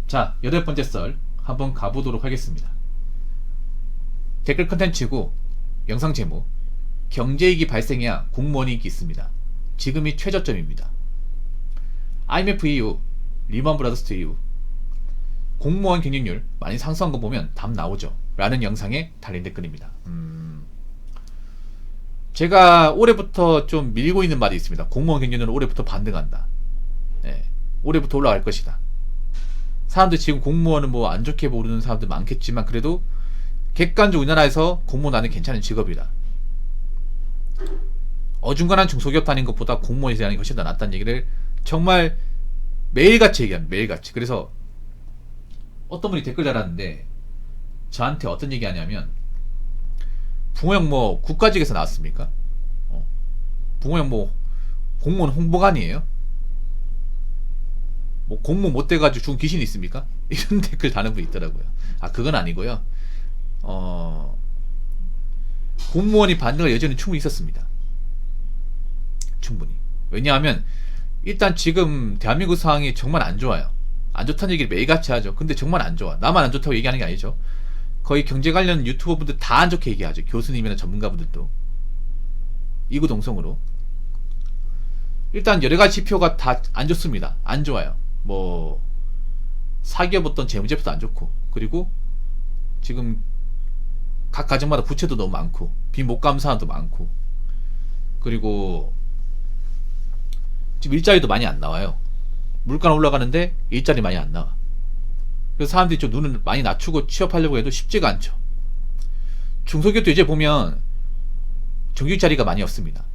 자, 8번째 썰 한번 가보도록 하겠습니다. 댓글 컨텐츠고 영상 제목: 경제이익이 발생해야 공무원 이익이 있습니다. 지금이 최저점입니다. IMF 이후, 리먼 브라더스 이후 공무원 경쟁률 많이 상승한 거 보면 답 나오죠 라는 영상에 달린 댓글입니다. 제가 올해부터 좀 밀고 있는 말이 있습니다. 공무원 경쟁률은 올해부터 반등한다. 올해부터 올라갈 것이다. 사람들 지금 공무원은 뭐 안 좋게 모르는 사람들 많겠지만 그래도 객관적으로 우리나라에서 공무원 나는 괜찮은 직업이다. 어중간한 중소기업 다닌 것보다 공무원이 다니는 것이 더 낫다는 얘기를 정말 매일같이 얘기합니다. 매일같이. 그래서 어떤 분이 댓글 달았는데 저한테 어떤 얘기 하냐면, 붕어형 뭐 국가직에서 나왔습니까? 붕어형 뭐 공무원 홍보관이에요? 뭐 공무 못 돼가지고 죽은 귀신이 있습니까? 이런 댓글 다는 분 있더라고요. 아, 그건 아니고요. 공무원이 반등할 여지는 충분히 있었습니다. 충분히. 왜냐하면 일단 지금 대한민국 상황이 정말 안 좋아요. 안 좋다는 얘기를 매일같이 하죠. 근데 정말 안 좋아. 나만 안 좋다고 얘기하는 게 아니죠. 거의 경제 관련 유튜버 분들 다 안 좋게 얘기하죠. 교수님이나 전문가분들도 이구동성으로. 일단 여러가지 지표가 다 안 좋습니다. 안 좋아요. 뭐 사기업 어떤 재무제표도 안 좋고, 그리고 지금 각 가정마다 부채도 너무 많고, 빚 못 갚는 사람도 많고, 그리고 지금 일자리도 많이 안 나와요. 물가는 올라가는데 일자리 많이 안 나와. 그래서 사람들이 좀 눈을 많이 낮추고 취업하려고 해도 쉽지가 않죠. 중소기업도 이제 보면 정규직 자리가 많이 없습니다.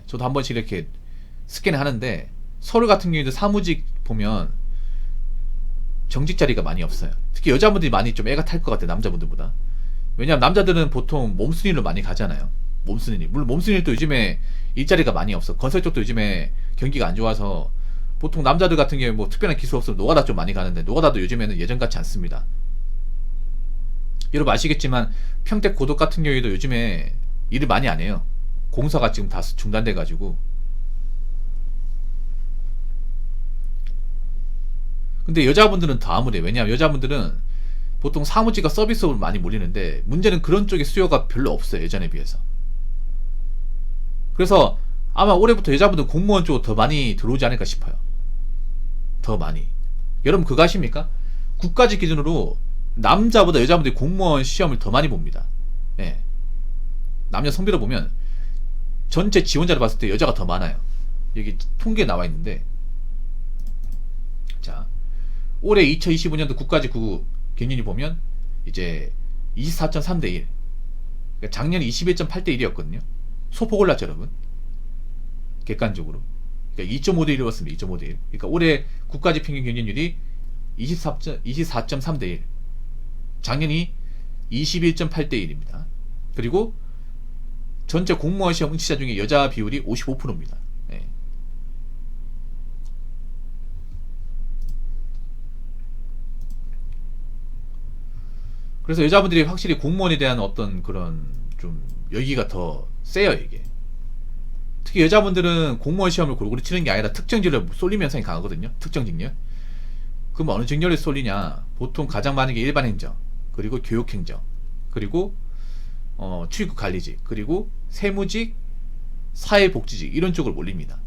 저도 한 번씩 이렇게 스캔을 하는데, 서울 같은 경우에도 사무직 보면 정직 자리가 많이 없어요. 특히 여자분들이 많이 좀 애가 탈 것 같아요, 남자분들보다. 왜냐하면 남자들은 보통 몸순이로 많이 가잖아요. 몸순이. 물론 몸순이도 요즘에 일자리가 많이 없어. 건설 쪽도 요즘에 경기가 안 좋아서 보통 남자들 같은 경우에 뭐 특별한 기술 없으면 노가다 좀 많이 가는데, 노가다도 요즘에는 예전 같지 않습니다. 여러분 아시겠지만 평택 고덕 같은 경우에도 요즘에 일을 많이 안 해요. 공사가 지금 다 중단돼 가지고. 근데 여자분들은 더 아무래요. 왜냐하면 여자분들은 보통 사무직과 서비스업을 많이 몰리는데, 문제는 그런 쪽의 수요가 별로 없어요, 예전에 비해서. 그래서 아마 올해부터 여자분들 공무원 쪽으로 더 많이 들어오지 않을까 싶어요. 더 많이. 여러분 그거 아십니까? 국가직 기준으로 남자보다 여자분들이 공무원 시험을 더 많이 봅니다. 남녀 성비로 보면 전체 지원자를 봤을 때 여자가 더 많아요. 여기 통계에 나와 있는데, 자, 올해 2025년도 국가직 구급 경륜이 보면 이제 24.3대 1. 그러니까 작년 21.8대 1이었거든요. 소폭 올랐죠, 여러분. 객관적으로. 그러니까 2.5대 1이었습니다. 2.5대 1. 그러니까 올해 국가직 평균 경쟁률이 24.3대 1. 작년이 21.8대 1입니다. 그리고 전체 공무원 시험 응시자 중에 여자 비율이 55%입니다. 그래서 여자분들이 확실히 공무원에 대한 어떤 그런 좀 열기가 더 세요, 이게. 특히 여자분들은 공무원 시험을 골고루 치는 게 아니라 특정직렬 쏠림 현상이 강하거든요. 특정직렬. 그럼 어느 직렬에 쏠리냐? 보통 가장 많은 게 일반행정, 그리고 교육행정, 그리고 출입국 관리직, 그리고 세무직, 사회복지직, 이런 쪽으로 몰립니다.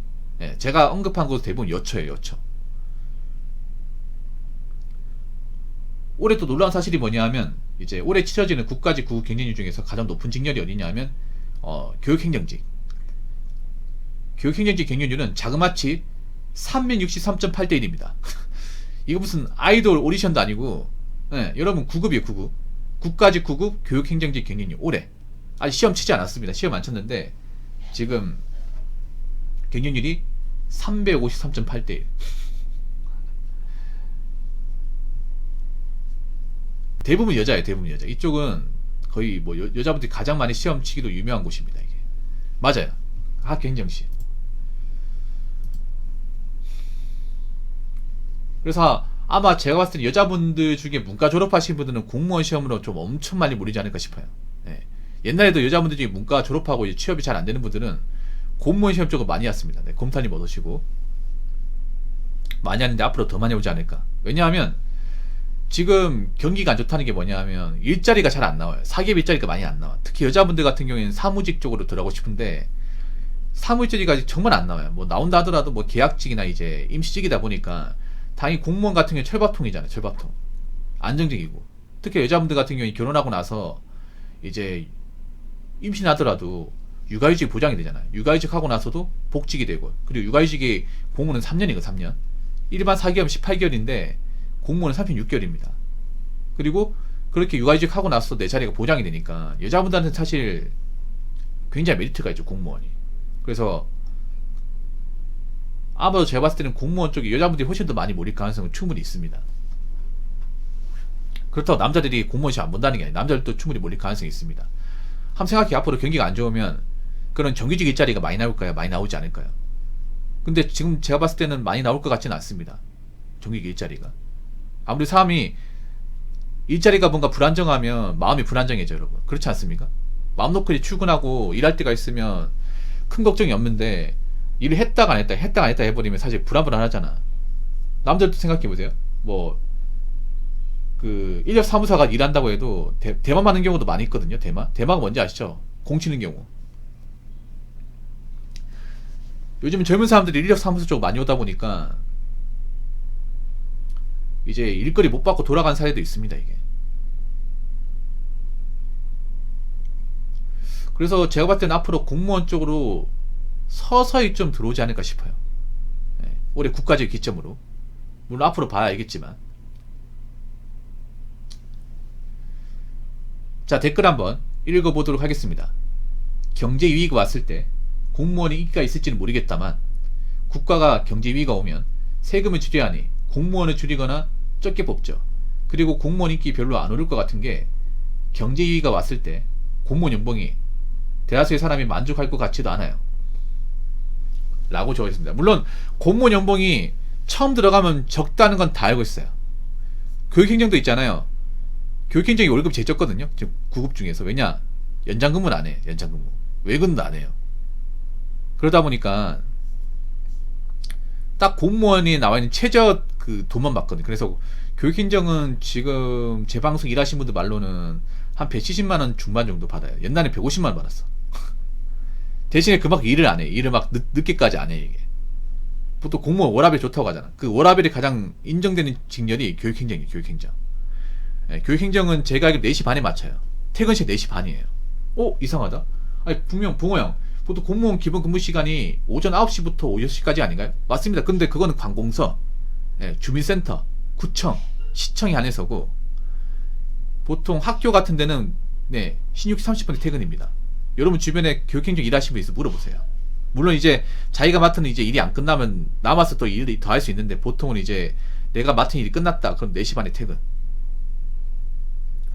제가 언급한 곳 대부분 여초예요, 여초. 올해 또 놀라운 사실이 뭐냐 하면, 이제 올해 치러지는 국가직 구급 경쟁률 중에서 가장 높은 직렬이 어디냐 하면 교육행정직. 교육행정직 경쟁률은 자그마치 363.8대 1입니다. 이거 무슨 아이돌 오디션도 아니고, 여러분 9급이에요, 9급. 국가직 9급 교육행정직 경쟁률 올해. 아직 시험 치지 않았습니다. 시험 안 쳤는데 지금 경쟁률이 353.8대 1. 대부분 여자예요, 대부분 여자. 이쪽은 거의 뭐 여자분들이 가장 많이 시험 치기도 유명한 곳입니다, 이게. 맞아요. 학교 행정시. 그래서 아마 제가 봤을 때 여자분들 중에 문과 졸업하신 분들은 공무원 시험으로 좀 엄청 많이 몰리지 않을까 싶어요. 옛날에도 여자분들 중에 문과 졸업하고 이제 취업이 잘 안 되는 분들은 공무원 시험 쪽으로 많이 왔습니다. 검탄이 얻으시고 많이 하는데 앞으로 더 많이 오지 않을까. 왜냐하면 지금 경기가 안 좋다는 게 뭐냐면 일자리가 잘 안 나와요. 사기업 일자리가 많이 안 나와. 특히 여자분들 같은 경우에는 사무직 쪽으로 들어가고 싶은데 사무직이 정말 안 나와요. 뭐 나온다 하더라도 뭐 계약직이나 이제 임시직이다 보니까 당연히 공무원 같은 경우는 철밥통이잖아요. 철밥통. 안정적이고. 특히 여자분들 같은 경우에 결혼하고 나서 이제 임신하더라도 육아휴직 보장이 되잖아요. 육아휴직 하고 나서도 복직이 되고, 그리고 육아휴직이 공무원은 3년이고 3년. 일반 사기업은 18개월인데 공무원은 36개월입니다. 그리고 그렇게 육아휴직 하고 나서 내 자리가 보장이 되니까 여자분들한테는 사실 굉장히 메리트가 있죠, 공무원이. 그래서 아마도 제가 봤을 때는 공무원 쪽에 여자분들이 훨씬 더 많이 몰릴 가능성은 충분히 있습니다. 그렇다고 남자들이 공무원 시험 안 본다는 게 아니에요. 남자들도 충분히 몰릴 가능성이 있습니다. 한번 생각해. 앞으로 경기가 안 좋으면 그런 정규직 일자리가 많이 나올까요? 많이 나오지 않을까요? 근데 지금 제가 봤을 때는 많이 나올 것 같지는 않습니다. 정규직 일자리가. 아무리 사람이 일자리가 뭔가 불안정하면 마음이 불안정해져요, 여러분. 그렇지 않습니까? 마음 놓고 출근하고 일할 때가 있으면 큰 걱정이 없는데 일을 했다가 안 했다, 했다가 안 했다 해버리면 사실 불안불안하잖아. 남들도 생각해보세요. 뭐 그 인력사무소가 일한다고 해도 대만 많은 경우도 많이 있거든요. 대마가 뭔지 아시죠? 공치는 경우. 요즘 젊은 사람들이 인력사무소 쪽 많이 오다 보니까 이제 일거리 못 받고 돌아간 사례도 있습니다, 이게. 그래서 제가 봤을 때는 앞으로 공무원 쪽으로 서서히 좀 들어오지 않을까 싶어요. 네, 올해 국가적 기점으로. 물론 앞으로 봐야 알겠지만. 자, 댓글 한번 읽어보도록 하겠습니다. 경제 위기가 왔을 때 공무원이 인기가 있을지는 모르겠다만 국가가 경제 위기가 오면 세금을 줄여야 하니 공무원을 줄이거나 적게 뽑죠. 그리고 공무원 인기 별로 안 오를 것 같은 게 경제 위기가 왔을 때 공무원 연봉이 대다수의 사람이 만족할 것 같지도 않아요. 라고 적어있습니다. 물론 공무원 연봉이 처음 들어가면 적다는 건 다 알고 있어요. 교육행정도 있잖아요. 교육행정이 월급 제일 적거든요. 지금 9급 중에서. 왜냐? 연장근무는 안 해. 연장근무. 외근도 안 해요. 그러다 보니까 딱 공무원이 나와 있는 최저 그 돈만 받거든요. 그래서 교육행정은 지금 제 방송 일하신 분들 말로는 한 170만원 중반 정도 받아요. 옛날에 150만원 받았어. 대신에 그만큼 일을 안 해. 일을 막 늦게까지 안 해, 이게. 보통 공무원 워라밸 좋다고 하잖아. 그 워라밸이 가장 인정되는 직렬이 교육행정이에요, 교육행정. 네, 교육행정은 제가 알기로 4시 반에 맞춰요. 퇴근 시간 4시 반이에요. 이상하다. 아니, 분명, 붕어 형. 보통 공무원 기본 근무 시간이 오전 9시부터 오후 6시까지 아닌가요? 맞습니다. 근데 그거는 관공서, 네, 주민센터, 구청, 시청이 안에서고, 보통 학교 같은 데는, 네, 16시 30분에 퇴근입니다. 여러분 주변에 교육행정 일하시는 분 있으면 물어보세요. 물론 이제 자기가 맡은 이제 일이 안 끝나면 남아서 또 일을 더 할 수 있는데, 보통은 이제 내가 맡은 일이 끝났다. 그럼 4시 반에 퇴근.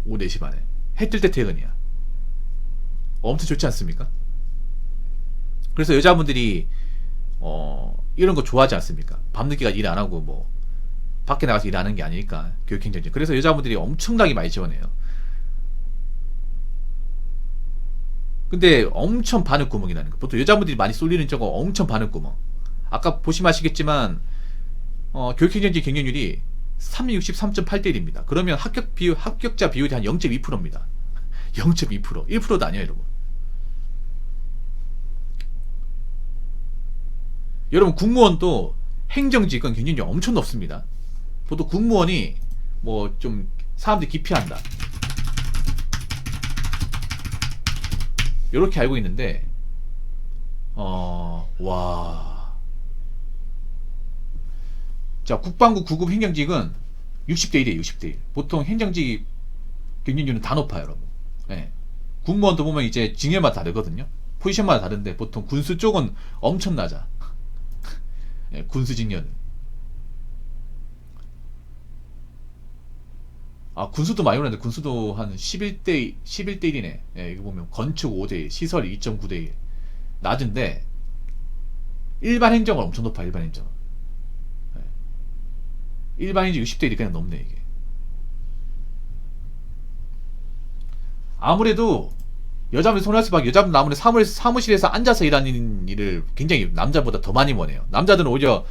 오후 4시 반에. 해 뜰 때 퇴근이야. 엄청 좋지 않습니까? 그래서 여자분들이 이런 거 좋아하지 않습니까? 밤늦게까지 일 안 하고 뭐 밖에 나가서 일하는 게 아니니까, 교육행정직. 그래서 여자분들이 엄청나게 많이 지원해요. 근데 엄청 바늘구멍이라는 거. 보통 여자분들이 많이 쏠리는 저거 엄청 바늘구멍. 아까 보시면 아시겠지만 교육행정직 경쟁률이 363.8대 1입니다. 그러면 합격자 비율이 한 0.2%입니다. 0.2%. 1%도 아니에요, 여러분. 여러분, 국무원도 행정직은 경쟁률이 엄청 높습니다. 보통 국무원이 뭐 좀 사람들이 기피한다, 이렇게 알고 있는데, 와. 자, 국방부 9급 행정직은 60대 1이에요, 60대 1. 보통 행정직 경쟁률은 다 높아요, 여러분. 네. 군무원도 보면 이제 직렬마다 다르거든요. 포지션마다 다른데, 보통 군수 쪽은 엄청 낮아. 네, 군수 직렬은. 군수도 많이 오는데, 군수도 한 11대 1이네. 예, 이거 보면 건축 5대 1, 시설 2.9대 1. 낮은데, 일반 행정은 엄청 높아, 일반 행정은. 예. 일반 행정 60대 1이 그냥 넘네, 이게. 아무래도, 여자분 손할 수밖에, 여자분 아무래도 사무실에서 앉아서 일하는 일을 굉장히 남자보다 더 많이 원해요. 남자들은 오히려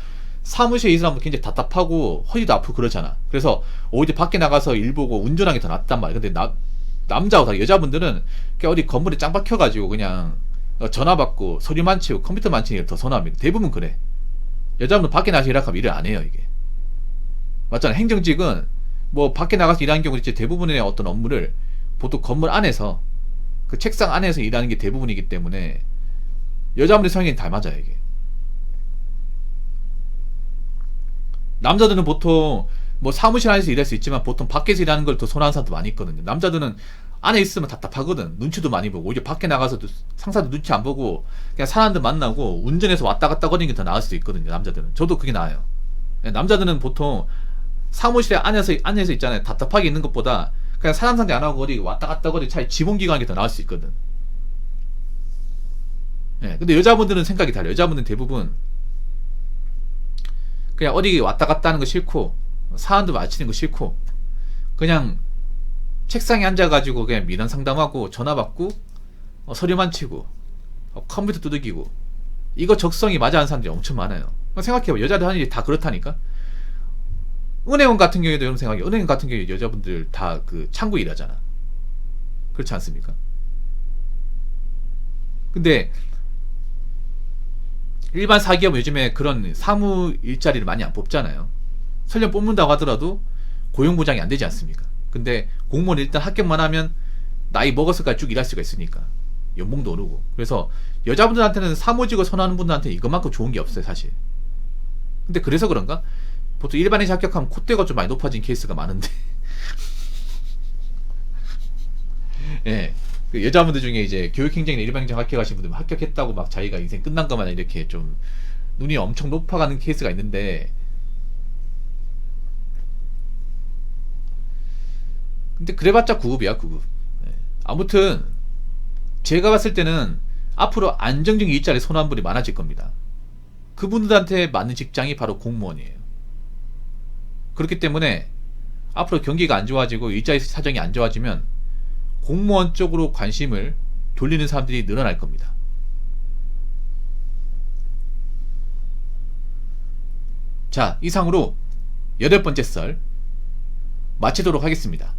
사무실에 이 사람은 굉장히 답답하고 허리도 아프고 그러잖아. 그래서 오히려 밖에 나가서 일 보고 운전하는 게 더 낫단 말이야. 근데 남자하고 다 여자분들은 그냥 어디 건물에 짱 박혀가지고 그냥 전화 받고 서류만 치고 컴퓨터만 치는 게 더 선호합니다. 대부분 그래. 여자분은 밖에 나가서 일하면 일을 안 해요, 이게. 맞잖아. 행정직은 뭐 밖에 나가서 일하는 경우 이제 대부분의 어떤 업무를 보통 건물 안에서 그 책상 안에서 일하는 게 대부분이기 때문에 여자분들 성향이 다 맞아요, 이게. 남자들은 보통 뭐 사무실 안에서 일할 수 있지만 보통 밖에서 일하는 걸 더 선호하는 사람도 많이 있거든요. 남자들은 안에 있으면 답답하거든. 눈치도 많이 보고 오히려 밖에 나가서도 상사도 눈치 안 보고 그냥 사람들 만나고 운전해서 왔다 갔다 거리는 게 더 나을 수도 있거든요. 남자들은. 저도 그게 나아요. 남자들은 보통 사무실에 안에서 있잖아요. 답답하게 있는 것보다 그냥 사람 상대 안 하고 어디 왔다 갔다 거리 차라리 지본기 가는 게 더 나을 수 있거든. 예, 근데 여자분들은 생각이 달라요. 여자분들은 대부분 그냥 어디 왔다 갔다 하는 거 싫고 사람들 마치는 거 싫고 그냥 책상에 앉아가지고 그냥 민원 상담하고 전화 받고 서류만 치고 컴퓨터 두들기고 이거 적성이 맞아 하는 사람들이 엄청 많아요. 생각해봐. 여자들 하는 일이 다 그렇다니까. 은행원 같은 경우에도 이런 생각이, 은행 같은 경우에 여자분들 다 그 창구 일하잖아. 그렇지 않습니까? 근데 일반 사기업은 요즘에 그런 사무 일자리를 많이 안 뽑잖아요. 설령 뽑는다고 하더라도 고용보장이 안 되지 않습니까? 근데 공무원 일단 합격만 하면 나이 먹었을까 쭉 일할 수가 있으니까 연봉도 오르고. 그래서 여자분들한테는 사무직을 선호하는 분들한테는 이것만큼 좋은 게 없어요, 사실. 근데 그래서 그런가? 보통 일반에서 합격하면 콧대가 좀 많이 높아진 케이스가 많은데 예. 그 여자분들 중에 이제 교육행정이나 일반행정 합격하신 분들 합격했다고 막 자기가 인생 끝난 것만 이렇게 좀 눈이 엄청 높아가는 케이스가 있는데, 근데 그래봤자 9급이야 9급. 예. 아무튼 제가 봤을 때는 앞으로 안정적인 일자리 선호하는 분이 많아질 겁니다. 그분들한테 맞는 직장이 바로 공무원이에요. 그렇기 때문에 앞으로 경기가 안 좋아지고 일자리 사정이 안 좋아지면 공무원 쪽으로 관심을 돌리는 사람들이 늘어날 겁니다. 자, 이상으로 8번째 썰 마치도록 하겠습니다.